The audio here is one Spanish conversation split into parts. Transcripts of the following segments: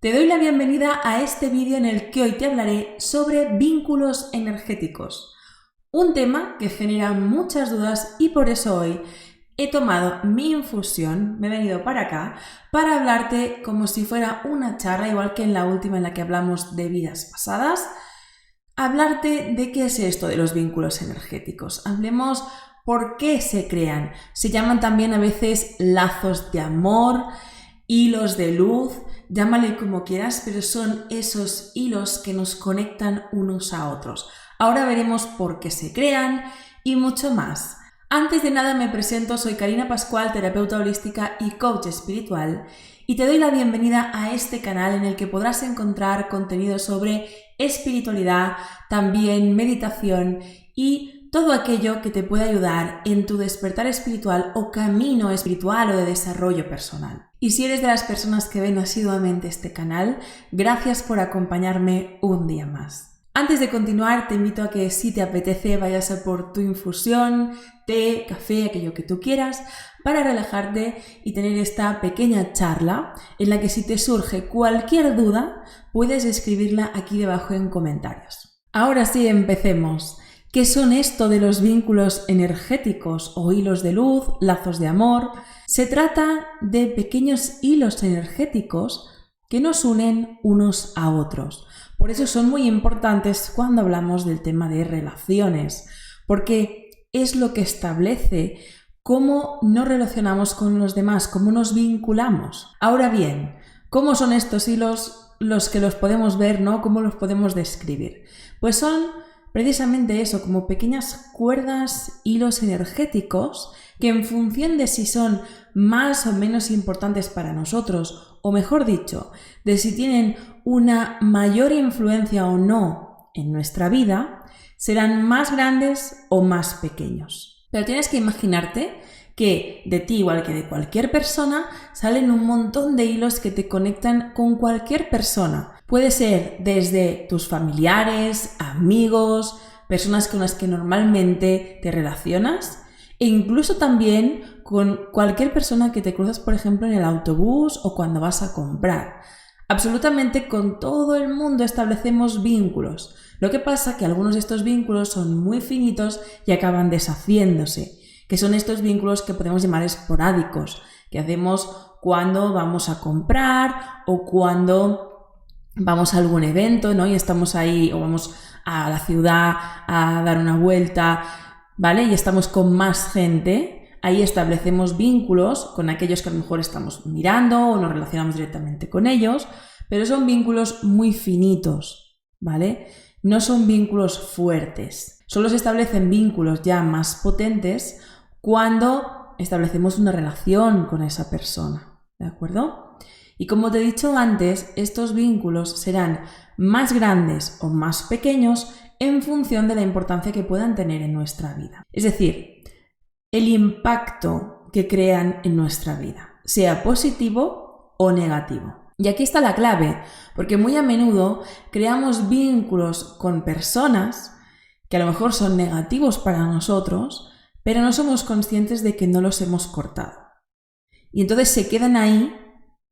Te doy la bienvenida a este vídeo en el que hoy te hablaré sobre vínculos energéticos, un tema que genera muchas dudas y por eso hoy he tomado mi infusión, me he venido para acá para hablarte como si fuera una charla, igual que en la última en la que hablamos de vidas pasadas, hablarte de qué es esto de los vínculos energéticos. Hablemos por qué se crean. Se llaman también a veces lazos de amor, hilos de luz, llámale como quieras, pero son esos hilos que nos conectan unos a otros. Ahora veremos por qué se crean y mucho más. Antes de nada me presento, soy Karina Pascual, terapeuta holística y coach espiritual, y te doy la bienvenida a este canal en el que podrás encontrar contenido sobre espiritualidad, también meditación y todo aquello que te pueda ayudar en tu despertar espiritual o camino espiritual o de desarrollo personal. Y si eres de las personas que ven asiduamente este canal, gracias por acompañarme un día más. Antes de continuar, te invito a que si te apetece vayas a por tu infusión, té, café, aquello que tú quieras, para relajarte y tener esta pequeña charla en la que si te surge cualquier duda, puedes escribirla aquí debajo en comentarios. Ahora sí, empecemos. ¿Qué son esto de los vínculos energéticos o hilos de luz, lazos de amor? Se trata de pequeños hilos energéticos que nos unen unos a otros. Por eso son muy importantes cuando hablamos del tema de relaciones, porque es lo que establece cómo nos relacionamos con los demás, cómo nos vinculamos. Ahora bien, ¿cómo son estos hilos los que los podemos ver, ¿no? ¿Cómo los podemos describir? Pues son precisamente eso, como pequeñas cuerdas, hilos energéticos que en función de si son más o menos importantes para nosotros, o mejor dicho, de si tienen una mayor influencia o no en nuestra vida, serán más grandes o más pequeños. Pero tienes que imaginarte que de ti, igual que de cualquier persona, salen un montón de hilos que te conectan con cualquier persona. Puede ser desde tus familiares, amigos, personas con las que normalmente te relacionas, e incluso también con cualquier persona que te cruzas, por ejemplo, en el autobús o cuando vas a comprar. Absolutamente con todo el mundo establecemos vínculos. Lo que pasa es que algunos de estos vínculos son muy finitos y acaban deshaciéndose, que son estos vínculos que podemos llamar esporádicos, que hacemos cuando vamos a comprar o cuando vamos a algún evento, ¿no? Y estamos ahí, o vamos a la ciudad a dar una vuelta, ¿vale? Y estamos con más gente. Ahí establecemos vínculos con aquellos que a lo mejor estamos mirando o nos relacionamos directamente con ellos, pero son vínculos muy finitos, ¿vale? No son vínculos fuertes. Solo se establecen vínculos ya más potentes cuando establecemos una relación con esa persona, ¿de acuerdo? Y como te he dicho antes, estos vínculos serán más grandes o más pequeños en función de la importancia que puedan tener en nuestra vida. Es decir, el impacto que crean en nuestra vida, sea positivo o negativo. Y aquí está la clave, porque muy a menudo creamos vínculos con personas que a lo mejor son negativos para nosotros, pero no somos conscientes de que no los hemos cortado. Y entonces se quedan ahí,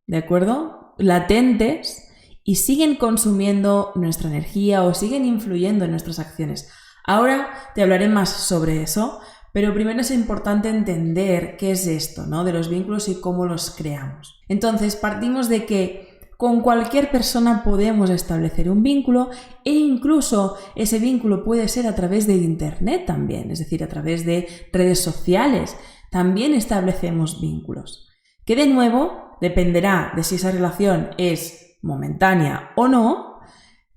¿de acuerdo?, latentes, y siguen consumiendo nuestra energía o siguen influyendo en nuestras acciones. Ahora te hablaré más sobre eso, pero primero es importante entender qué es esto, ¿no?, de los vínculos y cómo los creamos. Entonces partimos de que con cualquier persona podemos establecer un vínculo e incluso ese vínculo puede ser a través de internet también, es decir, a través de redes sociales. También establecemos vínculos, que de nuevo dependerá de si esa relación es momentánea o no,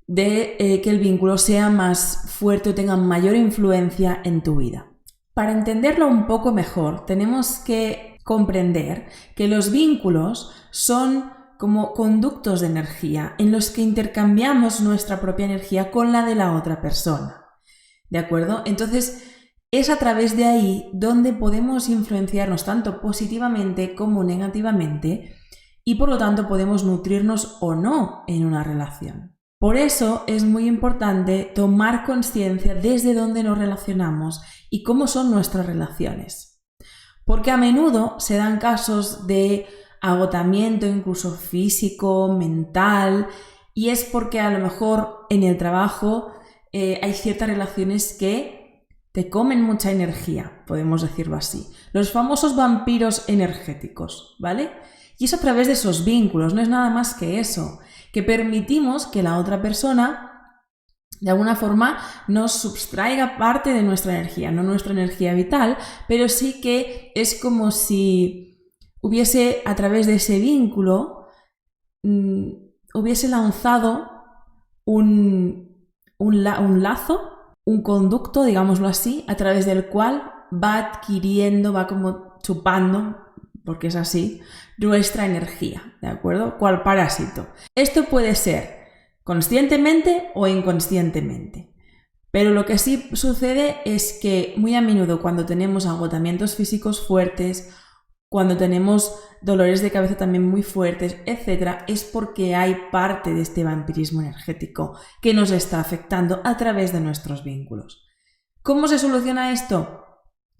de que el vínculo sea más fuerte o tenga mayor influencia en tu vida. Para entenderlo un poco mejor, tenemos que comprender que los vínculos son como conductos de energía en los que intercambiamos nuestra propia energía con la de la otra persona, ¿de acuerdo? Entonces, es a través de ahí donde podemos influenciarnos tanto positivamente como negativamente y por lo tanto podemos nutrirnos o no en una relación. Por eso es muy importante tomar conciencia desde dónde nos relacionamos y cómo son nuestras relaciones. Porque a menudo se dan casos de agotamiento incluso físico, mental, y es porque a lo mejor en el trabajo hay ciertas relaciones que te comen mucha energía, podemos decirlo así. Los famosos vampiros energéticos, ¿vale? Y es a través de esos vínculos, no es nada más que eso, que permitimos que la otra persona de alguna forma nos sustraiga parte de nuestra energía, no nuestra energía vital, pero sí que es como si hubiese a través de ese vínculo hubiese lanzado un lazo, un conducto, digámoslo así, a través del cual va adquiriendo, va como chupando, porque es así, nuestra energía, ¿de acuerdo? Cual parásito. Esto puede ser conscientemente o inconscientemente. Pero lo que sí sucede es que muy a menudo cuando tenemos agotamientos físicos fuertes, cuando tenemos dolores de cabeza también muy fuertes, etc., es porque hay parte de este vampirismo energético que nos está afectando a través de nuestros vínculos. ¿Cómo se soluciona esto?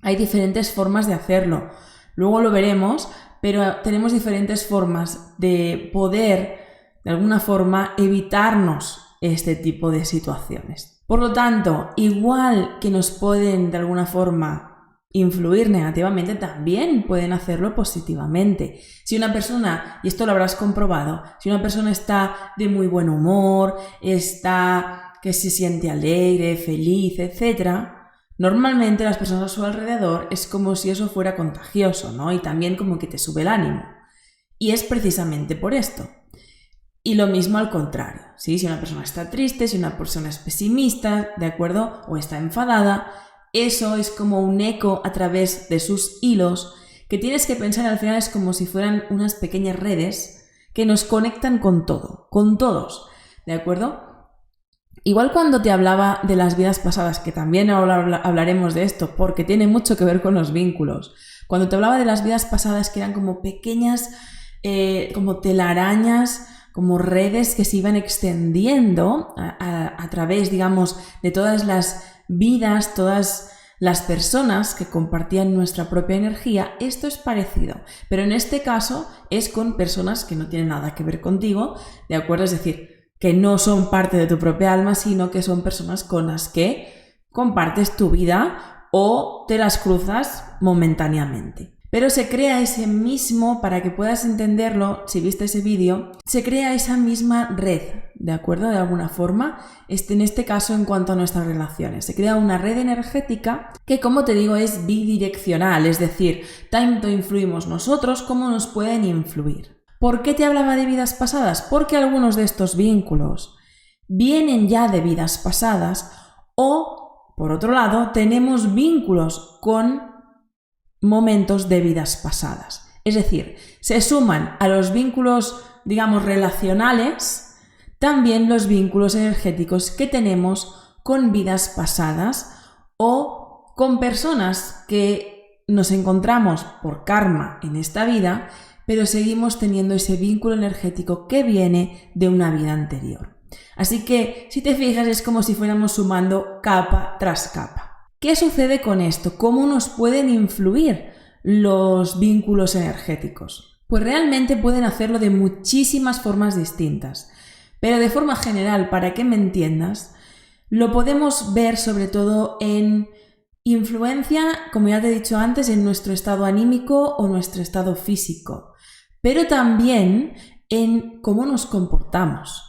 Hay diferentes formas de hacerlo. Luego lo veremos, pero tenemos diferentes formas de poder, de alguna forma, evitarnos este tipo de situaciones. Por lo tanto, igual que nos pueden, de alguna forma, influir negativamente, también pueden hacerlo positivamente. Si una persona, y esto lo habrás comprobado, si una persona está de muy buen humor, está que se siente alegre, feliz, etc., normalmente las personas a su alrededor es como si eso fuera contagioso, ¿no? Y también como que te sube el ánimo. Y es precisamente por esto. Y lo mismo al contrario, ¿sí? Si una persona está triste, si una persona es pesimista, ¿de acuerdo? O está enfadada, eso es como un eco a través de sus hilos que tienes que pensar al final es como si fueran unas pequeñas redes que nos conectan con todo, con todos, ¿de acuerdo? Igual cuando te hablaba de las vidas pasadas, que también hablaremos de esto porque tiene mucho que ver con los vínculos, cuando te hablaba de las vidas pasadas que eran como pequeñas, como telarañas, como redes que se iban extendiendo a través, digamos, de todas las vidas, todas las personas que compartían nuestra propia energía, esto es parecido, pero en este caso es con personas que no tienen nada que ver contigo, ¿de acuerdo? Es decir, que no son parte de tu propia alma, sino que son personas con las que compartes tu vida o te las cruzas momentáneamente. Pero se crea ese mismo, para que puedas entenderlo, si viste ese vídeo, se crea esa misma red, ¿de acuerdo? De alguna forma, en este caso en cuanto a nuestras relaciones. Se crea una red energética que, como te digo, es bidireccional, es decir, tanto influimos nosotros como nos pueden influir. ¿Por qué te hablaba de vidas pasadas? Porque algunos de estos vínculos vienen ya de vidas pasadas o, por otro lado, tenemos vínculos con momentos de vidas pasadas. Es decir, se suman a los vínculos, digamos, relacionales, también los vínculos energéticos que tenemos con vidas pasadas o con personas que nos encontramos por karma en esta vida, pero seguimos teniendo ese vínculo energético que viene de una vida anterior. Así que, si te fijas, es como si fuéramos sumando capa tras capa. ¿Qué sucede con esto? ¿Cómo nos pueden influir los vínculos energéticos? Pues realmente pueden hacerlo de muchísimas formas distintas, pero de forma general, para que me entiendas, lo podemos ver sobre todo en influencia, como ya te he dicho antes, en nuestro estado anímico o nuestro estado físico, pero también en cómo nos comportamos,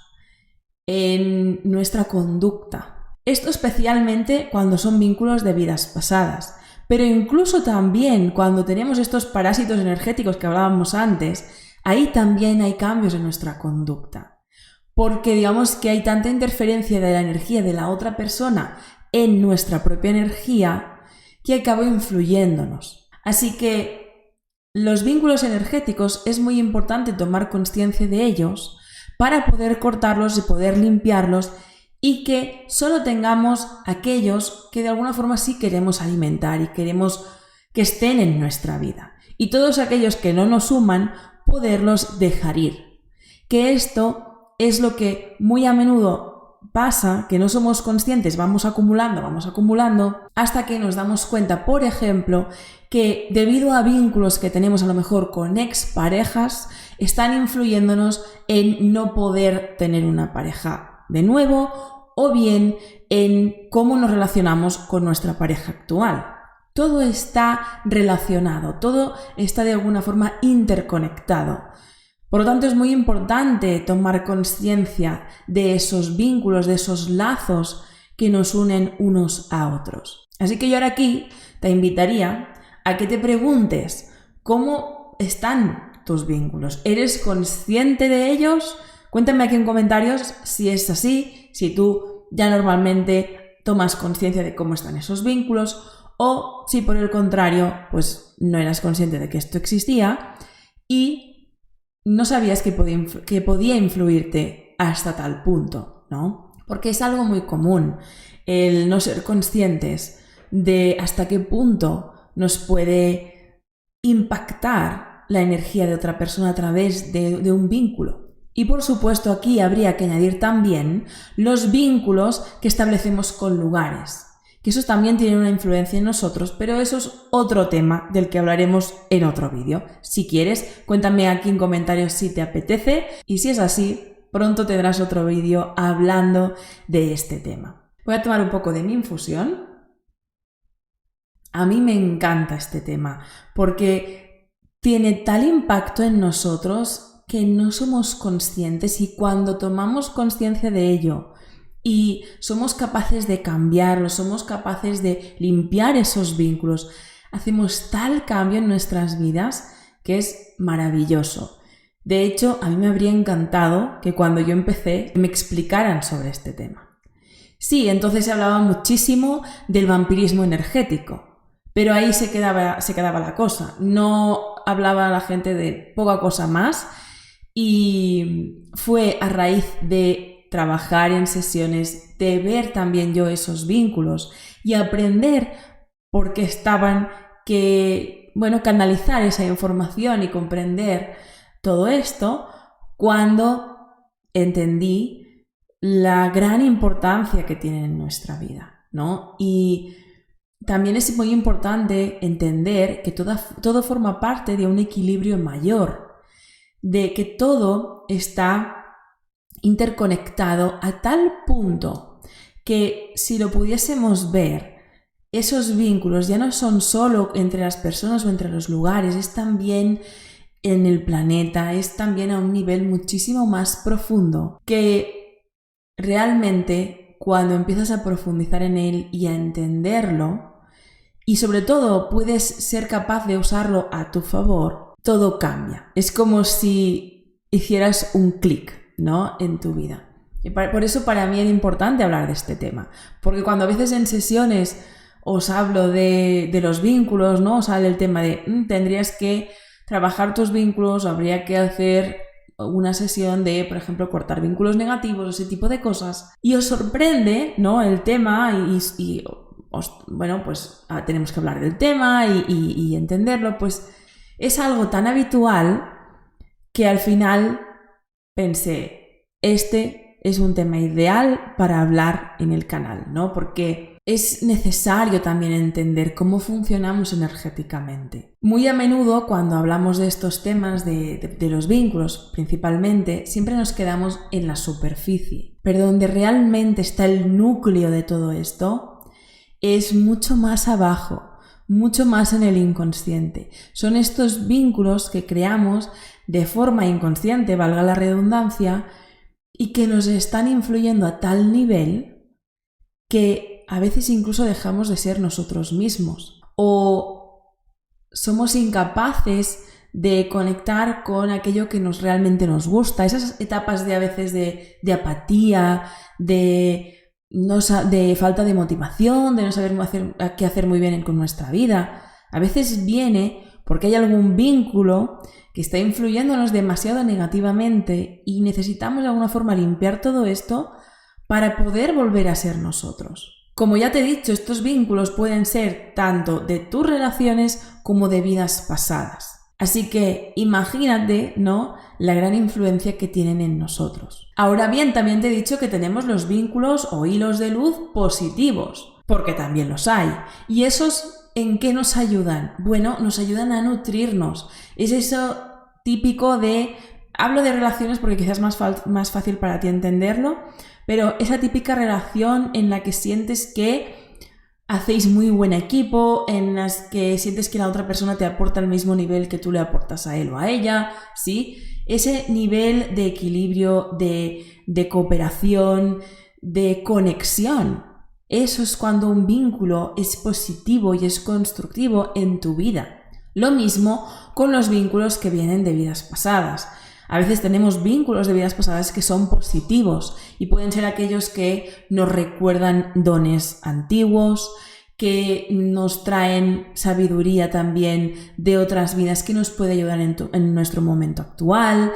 en nuestra conducta. Esto especialmente cuando son vínculos de vidas pasadas, pero incluso también cuando tenemos estos parásitos energéticos que hablábamos antes, ahí también hay cambios en nuestra conducta. Porque digamos que hay tanta interferencia de la energía de la otra persona en nuestra propia energía que acaba influyéndonos. Así que los vínculos energéticos es muy importante tomar conciencia de ellos para poder cortarlos y poder limpiarlos y que solo tengamos aquellos que de alguna forma sí queremos alimentar y queremos que estén en nuestra vida. Y todos aquellos que no nos suman, poderlos dejar ir. Que esto es lo que muy a menudo pasa que no somos conscientes, vamos acumulando, hasta que nos damos cuenta, por ejemplo, que debido a vínculos que tenemos a lo mejor con exparejas, están influyéndonos en no poder tener una pareja de nuevo, o bien en cómo nos relacionamos con nuestra pareja actual. Todo está relacionado, todo está de alguna forma interconectado. Por lo tanto, es muy importante tomar conciencia de esos vínculos, de esos lazos que nos unen unos a otros. Así que yo ahora aquí te invitaría a que te preguntes cómo están tus vínculos. ¿Eres consciente de ellos? Cuéntame aquí en comentarios si es así, si tú ya normalmente tomas conciencia de cómo están esos vínculos, o si por el contrario, pues no eras consciente de que esto existía y no sabías que podía influirte hasta tal punto, ¿no? Porque es algo muy común el no ser conscientes de hasta qué punto nos puede impactar la energía de otra persona a través de un vínculo. Y por supuesto aquí habría que añadir también los vínculos que establecemos con lugares, que esos también tienen una influencia en nosotros, pero eso es otro tema del que hablaremos en otro vídeo. Si quieres, cuéntame aquí en comentarios si te apetece, y si es así, pronto tendrás otro vídeo hablando de este tema. Voy a tomar un poco de mi infusión. A mí me encanta este tema porque tiene tal impacto en nosotros que no somos conscientes, y cuando tomamos conciencia de ello y somos capaces de cambiarlo, somos capaces de limpiar esos vínculos, hacemos tal cambio en nuestras vidas que es maravilloso. De hecho, a mí me habría encantado que cuando yo empecé me explicaran sobre este tema. Sí, entonces se hablaba muchísimo del vampirismo energético, pero ahí se quedaba la cosa. No hablaba la gente de poca cosa más, y fue a raíz de trabajar en sesiones, de ver también yo esos vínculos y aprender por qué estaban, canalizar esa información y comprender todo esto, cuando entendí la gran importancia que tienen en nuestra vida, ¿no? Y también es muy importante entender que todo forma parte de un equilibrio mayor, de que todo está interconectado a tal punto que si lo pudiésemos ver, esos vínculos ya no son solo entre las personas o entre los lugares, es también en el planeta, es también a un nivel muchísimo más profundo, que realmente cuando empiezas a profundizar en él y a entenderlo, y sobre todo puedes ser capaz de usarlo a tu favor, todo cambia. Es como si hicieras un clic, ¿no?, en tu vida. Y por eso para mí era importante hablar de este tema, porque cuando a veces en sesiones os hablo de los vínculos, ¿no?, os sale el tema de tendrías que trabajar tus vínculos, habría que hacer una sesión de, por ejemplo, cortar vínculos negativos, ese tipo de cosas, y os sorprende, ¿no?, el tema tenemos que hablar del tema y entenderlo, pues es algo tan habitual que al final pensé, este es un tema ideal para hablar en el canal, ¿no? Porque es necesario también entender cómo funcionamos energéticamente. Muy a menudo, cuando hablamos de estos temas de los vínculos, principalmente, siempre nos quedamos en la superficie. Pero donde realmente está el núcleo de todo esto es mucho más abajo, mucho más en el inconsciente. Son estos vínculos que creamos de forma inconsciente, valga la redundancia, y que nos están influyendo a tal nivel que a veces incluso dejamos de ser nosotros mismos, o somos incapaces de conectar con aquello que realmente nos gusta. Esas etapas a veces de apatía, de falta de motivación, de no saber qué hacer muy bien con nuestra vida, a veces viene porque hay algún vínculo que está influyéndonos demasiado negativamente y necesitamos de alguna forma limpiar todo esto para poder volver a ser nosotros. Como ya te he dicho, estos vínculos pueden ser tanto de tus relaciones como de vidas pasadas. Así que imagínate, ¿no?, la gran influencia que tienen en nosotros. Ahora bien, también te he dicho que tenemos los vínculos o hilos de luz positivos, porque también los hay. ¿Y esos en qué nos ayudan? Bueno, nos ayudan a nutrirnos. Es eso típico de... Hablo de relaciones porque quizás es más fácil para ti entenderlo, pero esa típica relación en la que sientes que hacéis muy buen equipo, en las que sientes que la otra persona te aporta el mismo nivel que tú le aportas a él o a ella, ¿sí? Ese nivel de equilibrio, de cooperación, de conexión. Eso es cuando un vínculo es positivo y es constructivo en tu vida. Lo mismo con los vínculos que vienen de vidas pasadas. A veces tenemos vínculos de vidas pasadas que son positivos y pueden ser aquellos que nos recuerdan dones antiguos, que nos traen sabiduría también de otras vidas que nos puede ayudar en nuestro momento actual,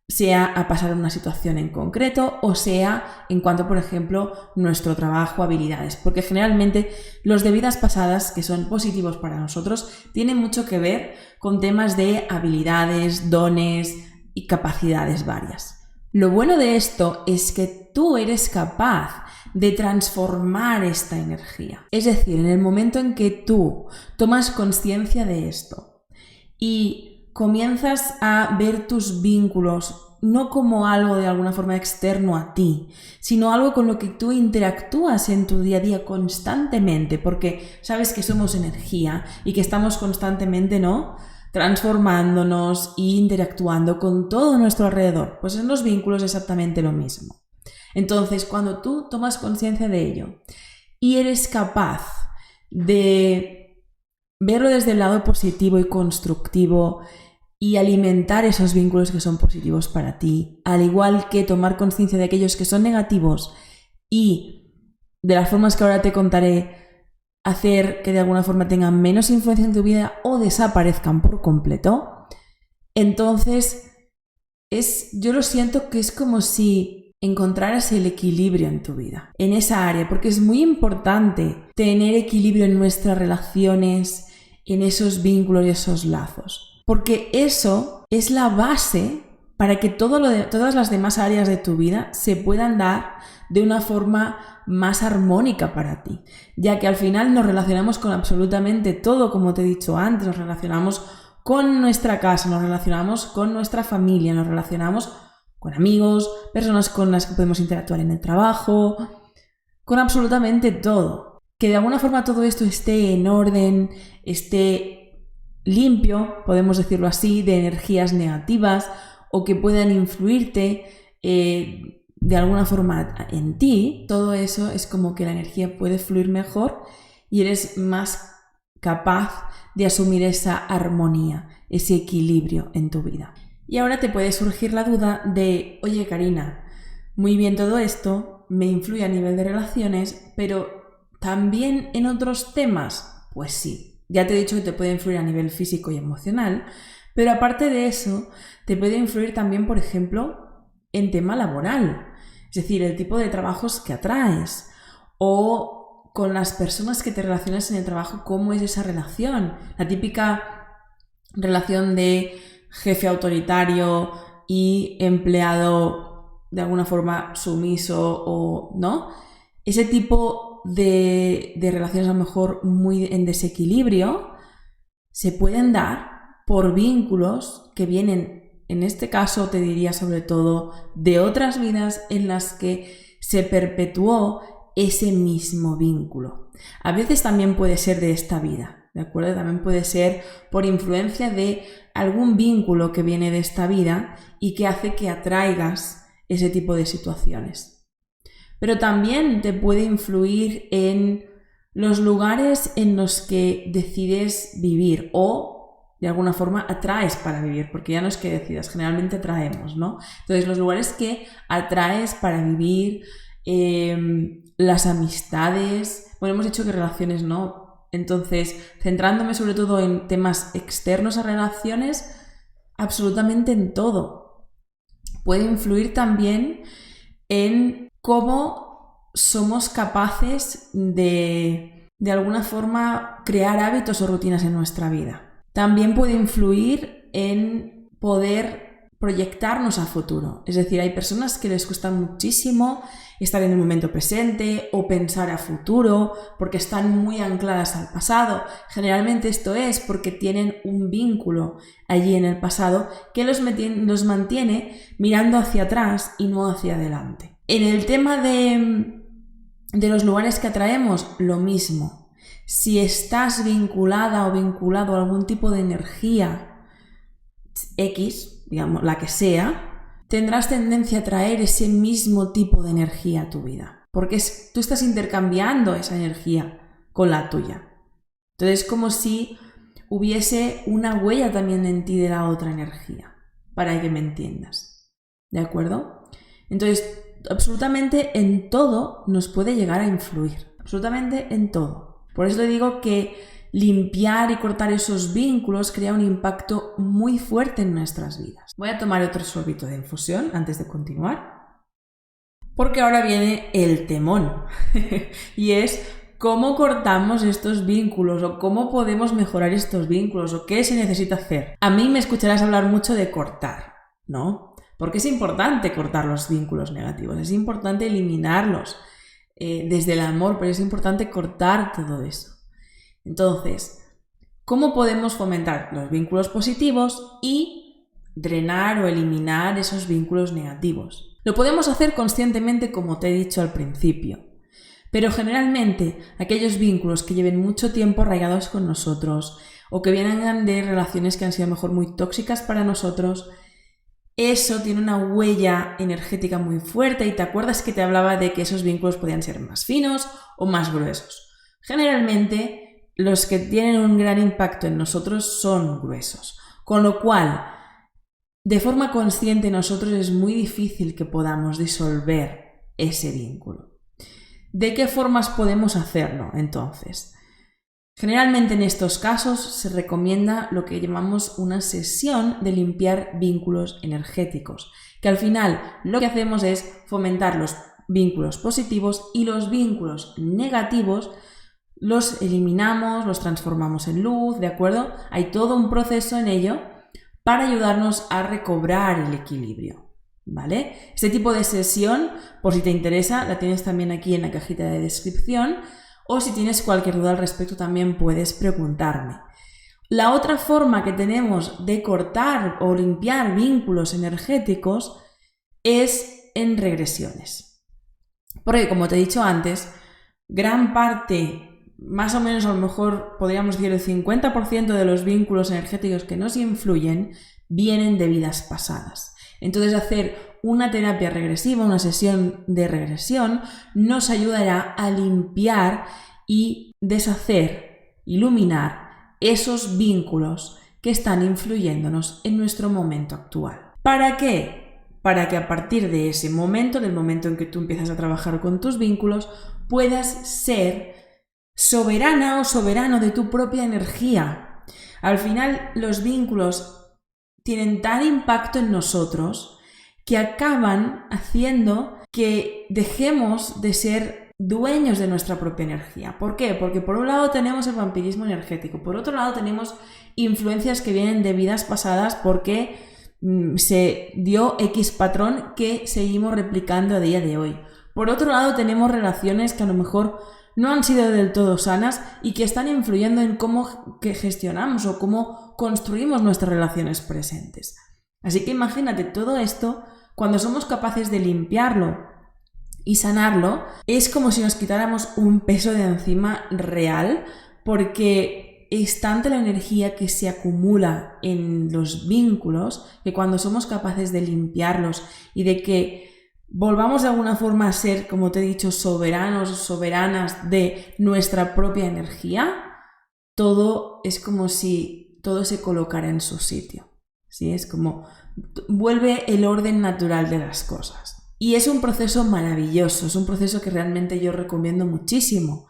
sea a pasar una situación en concreto o sea en cuanto, por ejemplo, nuestro trabajo, habilidades. Porque generalmente los de vidas pasadas, que son positivos para nosotros, tienen mucho que ver con temas de habilidades, dones y capacidades varias. Lo bueno de esto es que tú eres capaz de transformar esta energía. Es decir, en el momento en que tú tomas conciencia de esto y comienzas a ver tus vínculos no como algo de alguna forma externo a ti, sino algo con lo que tú interactúas en tu día a día constantemente, porque sabes que somos energía y que estamos constantemente, ¿no?, transformándonos e interactuando con todo nuestro alrededor. Pues en los vínculos es exactamente lo mismo. Entonces, cuando tú tomas conciencia de ello y eres capaz de verlo desde el lado positivo y constructivo y alimentar esos vínculos que son positivos para ti, al igual que tomar conciencia de aquellos que son negativos y de las formas que ahora te contaré, hacer que de alguna forma tengan menos influencia en tu vida o desaparezcan por completo, entonces yo lo siento que es como si encontraras el equilibrio en tu vida, en esa área, porque es muy importante tener equilibrio en nuestras relaciones, en esos vínculos y esos lazos, porque eso es la base para que todas las demás áreas de tu vida se puedan dar de una forma más armónica para ti, ya que al final nos relacionamos con absolutamente todo, como te he dicho antes, nos relacionamos con nuestra casa, nos relacionamos con nuestra familia, nos relacionamos con amigos, personas con las que podemos interactuar en el trabajo, con absolutamente todo. Que de alguna forma todo esto esté en orden, esté limpio, podemos decirlo así, de energías negativas o que puedan influirte de alguna forma en ti, todo eso es como que la energía puede fluir mejor y eres más capaz de asumir esa armonía, ese equilibrio en tu vida. Y ahora te puede surgir la duda de, oye Karina, muy bien todo esto, me influye a nivel de relaciones, pero ¿también en otros temas? Pues sí, ya te he dicho que te puede influir a nivel físico y emocional, pero aparte de eso, te puede influir también, por ejemplo, en tema laboral. Es decir, el tipo de trabajos que atraes o con las personas que te relacionas en el trabajo, cómo es esa relación. La típica relación de jefe autoritario y empleado de alguna forma sumiso o no. Ese tipo de relaciones a lo mejor muy en desequilibrio se pueden dar por vínculos que vienen, en este caso te diría sobre todo, de otras vidas en las que se perpetuó ese mismo vínculo. A veces también puede ser de esta vida, ¿de acuerdo? También puede ser por influencia de algún vínculo que viene de esta vida y que hace que atraigas ese tipo de situaciones. Pero también te puede influir en los lugares en los que decides vivir o de alguna forma atraes para vivir, porque ya no es que decidas, generalmente atraemos, ¿no? Entonces los lugares que atraes para vivir, las amistades, bueno, hemos dicho que relaciones no, entonces centrándome sobre todo en temas externos a relaciones, absolutamente en todo. Puede influir también en cómo somos capaces de alguna forma crear hábitos o rutinas en nuestra vida. también puede influir en poder proyectarnos a futuro. Es decir, hay personas que les cuesta muchísimo estar en el momento presente o pensar a futuro porque están muy ancladas al pasado. Generalmente esto es porque tienen un vínculo allí en el pasado que los mantiene mirando hacia atrás y no hacia adelante. En el tema de los lugares que atraemos, lo mismo. Si estás vinculada o vinculado a algún tipo de energía X, digamos, la que sea, tendrás tendencia a traer ese mismo tipo de energía a tu vida. Porque tú estás intercambiando esa energía con la tuya. Entonces es como si hubiese una huella también en ti de la otra energía, para que me entiendas. ¿De acuerdo? Entonces, absolutamente en todo nos puede llegar a influir. Absolutamente en todo. Por eso le digo que limpiar y cortar esos vínculos crea un impacto muy fuerte en nuestras vidas. Voy a tomar otro sorbito de infusión antes de continuar, porque ahora viene el temón y es cómo cortamos estos vínculos o cómo podemos mejorar estos vínculos o qué se necesita hacer. A mí me escucharás hablar mucho de cortar, ¿no? Porque es importante cortar los vínculos negativos, es importante eliminarlos desde el amor, pero es importante cortar todo eso. Entonces, ¿cómo podemos fomentar los vínculos positivos y drenar o eliminar esos vínculos negativos? Lo podemos hacer conscientemente, como te he dicho al principio, pero generalmente aquellos vínculos que lleven mucho tiempo arraigados con nosotros o que vienen de relaciones que han sido a lo mejor muy tóxicas para nosotros, eso tiene una huella energética muy fuerte y te acuerdas que te hablaba de que esos vínculos podían ser más finos o más gruesos. Generalmente los que tienen un gran impacto en nosotros son gruesos, con lo cual de forma consciente nosotros es muy difícil que podamos disolver ese vínculo. ¿De qué formas podemos hacerlo entonces? Generalmente en estos casos se recomienda lo que llamamos una sesión de limpiar vínculos energéticos, que al final lo que hacemos es fomentar los vínculos positivos y los vínculos negativos los eliminamos, los transformamos en luz, ¿de acuerdo? Hay todo un proceso en ello para ayudarnos a recobrar el equilibrio, ¿vale? Este tipo de sesión, por si te interesa, la tienes también aquí en la cajita de descripción, o si tienes cualquier duda al respecto también puedes preguntarme. La otra forma que tenemos de cortar o limpiar vínculos energéticos es en regresiones. Porque, como te he dicho antes, gran parte, más o menos a lo mejor podríamos decir el 50% de los vínculos energéticos que nos influyen vienen de vidas pasadas. Entonces hacer una terapia regresiva, una sesión de regresión, nos ayudará a limpiar y deshacer, iluminar esos vínculos que están influyéndonos en nuestro momento actual. ¿Para qué? Para que a partir de ese momento, del momento en que tú empiezas a trabajar con tus vínculos, puedas ser soberana o soberano de tu propia energía. Al final, los vínculos tienen tal impacto en nosotros que acaban haciendo que dejemos de ser dueños de nuestra propia energía. ¿Por qué? Porque por un lado tenemos el vampirismo energético, por otro lado tenemos influencias que vienen de vidas pasadas porque se dio X patrón que seguimos replicando a día de hoy. Por otro lado tenemos relaciones que a lo mejor no han sido del todo sanas y que están influyendo en cómo gestionamos o cómo construimos nuestras relaciones presentes. Así que imagínate todo esto, cuando somos capaces de limpiarlo y sanarlo, es como si nos quitáramos un peso de encima real, porque es tanta la energía que se acumula en los vínculos que cuando somos capaces de limpiarlos y de que volvamos de alguna forma a ser, como te he dicho, soberanos o soberanas de nuestra propia energía, todo es como si todo se colocara en su sitio. ¿Sí? Es como vuelve el orden natural de las cosas. Y es un proceso maravilloso, es un proceso que realmente yo recomiendo muchísimo.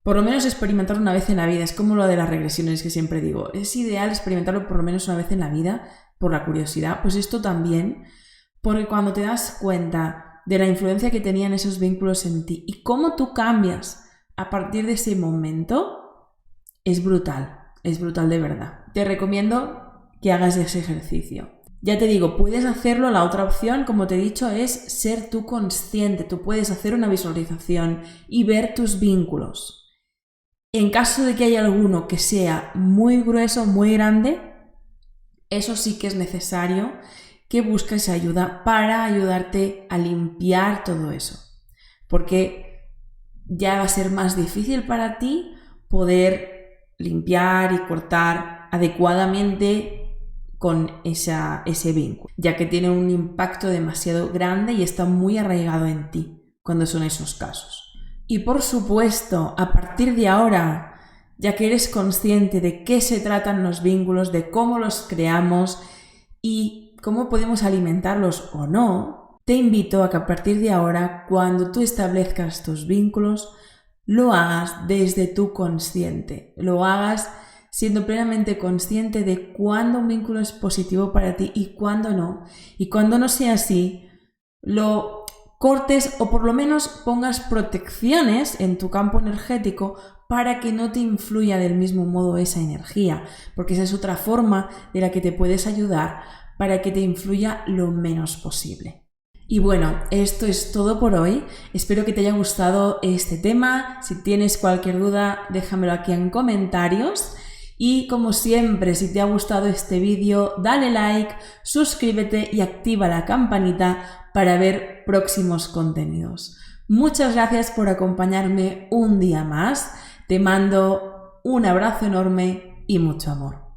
Por lo menos experimentarlo una vez en la vida, es como lo de las regresiones que siempre digo. Es ideal experimentarlo por lo menos una vez en la vida, por la curiosidad. Pues esto también, porque cuando te das cuenta de la influencia que tenían esos vínculos en ti y cómo tú cambias a partir de ese momento, es brutal de verdad. te recomiendo que hagas ese ejercicio. Ya te digo, puedes hacerlo, la otra opción, como te he dicho, es ser tú consciente. Tú puedes hacer una visualización y ver tus vínculos. En caso de que haya alguno que sea muy grueso, muy grande, eso sí que es necesario que busques ayuda para ayudarte a limpiar todo eso. Porque ya va a ser más difícil para ti poder limpiar y cortar adecuadamente con ese vínculo, ya que tiene un impacto demasiado grande y está muy arraigado en ti cuando son esos casos. Y por supuesto, a partir de ahora, ya que eres consciente de qué se tratan los vínculos, de cómo los creamos y cómo podemos alimentarlos o no, te invito a que a partir de ahora, cuando tú establezcas tus vínculos, lo hagas desde tu consciente, lo hagas siendo plenamente consciente de cuándo un vínculo es positivo para ti y cuándo no. Y cuando no sea así, lo cortes o por lo menos pongas protecciones en tu campo energético para que no te influya del mismo modo esa energía, porque esa es otra forma de la que te puedes ayudar para que te influya lo menos posible. Y bueno, esto es todo por hoy. Espero que te haya gustado este tema. Si tienes cualquier duda, déjamelo aquí en comentarios. Y como siempre, si te ha gustado este vídeo, dale like, suscríbete y activa la campanita para ver próximos contenidos. Muchas gracias por acompañarme un día más. Te mando un abrazo enorme y mucho amor.